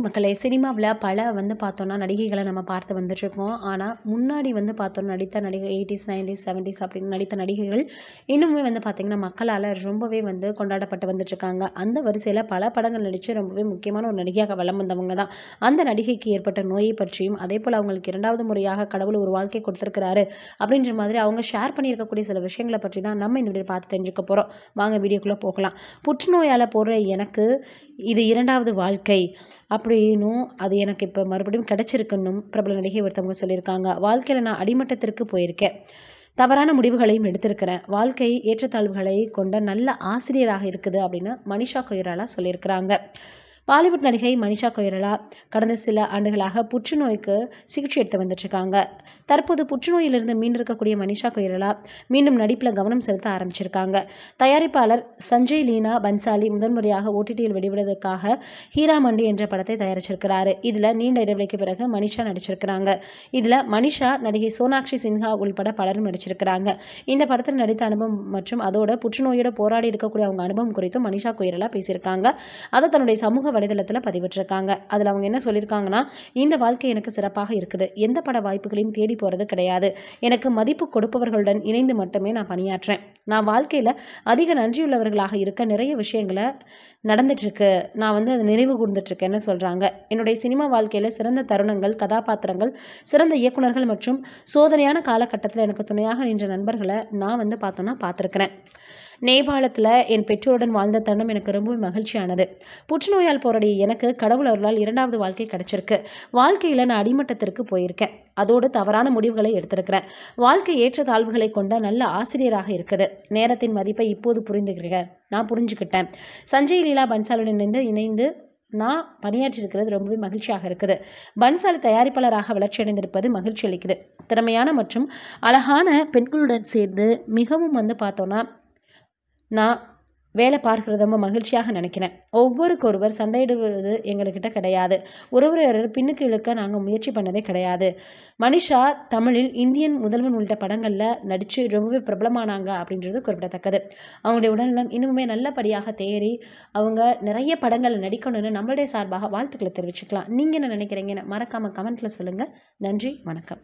மக்களே சினிமாவுல பல பார்த்தோம்னா, நடிகைகள நம்ம பார்த்து வந்துட்டுருக்கோம். ஆனா, முன்னாடி பார்த்தோம்னா நடித்த நடிகை 80ஸ், 90ஸ், 70ஸ் அப்படின்னு நடித்த நடிகைகள் இன்னுமே பார்த்தீங்கன்னா, மக்களால ரொம்பவே கொண்டாடப்பட்டு வந்துட்டுருக்காங்க. அந்த வரிசையில பல படங்கள் நடிச்சு ரொம்பவே முக்கியமான ஒரு நடிகையாக வலம் வந்தவங்க தான். அந்த நடிகைக்கு ஏற்பட்ட நோயை பற்றியும், அதேபோல அவங்களுக்கு 2வது முறையாக கடவுள் ஒரு வாழ்க்கை கொடுத்துருக்கிறாரு அப்படின்ற மாதிரி அவங்க ஷேர் பண்ணியிருக்கக்கூடிய சில விஷயங்கள பற்றி தான் நம்ம இந்த வீடியோ பார்த்து தெரிஞ்சுக்க போறோம். வாங்க வீடியோக்குள்ள போகலாம். புற்றுநோயால போற எனக்கு இது 2வது வாழ்க்கை அப்படின்னும், அது எனக்கு இப்போ மறுபடியும் கிடைச்சிருக்குன்னும் பிரபல நடிகை ஒருத்தவங்க சொல்லியிருக்காங்க. வாழ்க்கையில நான் அடிமட்டத்திற்கு போயிருக்கேன். தவறான முடிவுகளையும் எடுத்திருக்கிறேன். வாழ்க்கை ஏற்றத்தாழ்வுகளை கொண்ட நல்ல ஆசிரியராக இருக்குது அப்படின்னு மனிஷா கொய்ராலா சொல்லியிருக்கிறாங்க. பாலிவுட் நடிகை மனிஷா கொய்ராலா கடந்த சில ஆண்டுகளாக புற்றுநோய்க்கு சிகிச்சை எடுத்து வந்துட்டுருக்காங்க. தற்போது புற்றுநோயிலிருந்து மீண்டிருக்கக்கூடிய மனிஷா கொய்ராலா மீண்டும் நடிப்பில் கவனம் செலுத்த ஆரம்பிச்சிருக்காங்க. தயாரிப்பாளர் சஞ்சய் லீனா பன்சாலி முதன்முறையாக ஓடிடியில் வெளிவிடுவதற்காக ஹீரா மண்டி என்ற படத்தை தயாரிச்சிருக்கிறாரு. இதில் நீண்ட இடைவெளிக்கு பிறகு மனிஷா நடிச்சிருக்கிறாங்க. இதில் மனிஷா, நடிகை சோனாக்ஷி சின்ஹா உள்பட பலரும் நடிச்சிருக்கிறாங்க. இந்த படத்தில் நடித்த அனுபவம் மற்றும் அதோட புற்றுநோயோட போராடி இருக்கக்கூடிய அவங்க அனுபவம் குறித்தும் மனிஷா கொய்ராலா பேசியிருக்காங்க. அதை தன்னுடைய சமூக வலைதளத்தில் பதிவிட்டிருக்காங்க. அதில் அவங்க என்ன சொல்லியிருக்காங்கன்னா, இந்த வாழ்க்கை எனக்கு சிறப்பாக இருக்குது. எந்த பட வாய்ப்புகளையும் தேடி போகிறது கிடையாது. எனக்கு மதிப்பு கொடுப்பவர்களுடன் இணைந்து மட்டுமே நான் பணியாற்றேன். நான் வாழ்க்கையில் அதிக நன்றியுள்ளவர்களாக இருக்க நிறைய விஷயங்களை நடந்துட்டுருக்கு. நான் அதை நினைவு கூர்ந்துட்டுருக்கேன்னு சொல்கிறாங்க. என்னுடைய சினிமா வாழ்க்கையில் சிறந்த தருணங்கள், கதாபாத்திரங்கள், சிறந்த இயக்குனர்கள் மற்றும் சோதனையான காலகட்டத்தில் எனக்கு துணையாக நின்ற நண்பர்களை நான் பார்த்துருக்கிறேன். நேபாளத்தில் என் பெற்றோருடன் வாழ்ந்த தருணம் எனக்கு ரொம்பவே மகிழ்ச்சியானது. புற்றுநோயால் போராடிய எனக்கு கடவுள் அருளால் 2வது வாழ்க்கை கிடைச்சிருக்கு. வாழ்க்கையில் நான் அடிமட்டத்திற்கு போயிருக்கேன். அதோடு தவறான முடிவுகளை எடுத்திருக்கிறேன். வாழ்க்கை ஏற்ற தாழ்வுகளை கொண்ட நல்ல ஆசிரியராக இருக்குது. நேரத்தின் மதிப்பை இப்போது நான் புரிஞ்சுக்கிட்டேன். சஞ்சய் லீலா பன்சாலுடன் இணைந்து நான் பணியாற்றிருக்கிறது ரொம்பவே மகிழ்ச்சியாக இருக்குது. பன்சாலி தயாரிப்பாளராக வளர்ச்சியடைந்திருப்பது மகிழ்ச்சி அளிக்குது. திறமையான மற்றும் அழகான பெண்களுடன் சேர்ந்து மிகவும் பார்த்தோன்னா நான் வேலை பார்க்குறது ரொம்ப மகிழ்ச்சியாக நினைக்கிறேன். ஒருவருக்கொருவர் சண்டையிடுவது எங்கள்கிட்ட கிடையாது. ஒருவர் பின்னுக்கு இழுக்க நாங்கள் முயற்சி பண்ணதே கிடையாது. மனிஷா தமிழில் இந்தியன் முதல்வன் உள்ளிட்ட படங்களில் நடித்து ரொம்பவே பிரபலமானாங்க அப்படின்றது குறிப்பிடத்தக்கது. அவங்களுடைய உடல்நலம் இன்னுமே நல்லபடியாக தேறி அவங்க நிறைய படங்களில் நடிக்கணும்னு நம்மளுடைய சார்பாக வாழ்த்துக்களை தெரிவிச்சுக்கலாம். நீங்கள் என்ன நினைக்கிறீங்கன்னு மறக்காமல் கமெண்ட்டில் சொல்லுங்கள். நன்றி, வணக்கம்.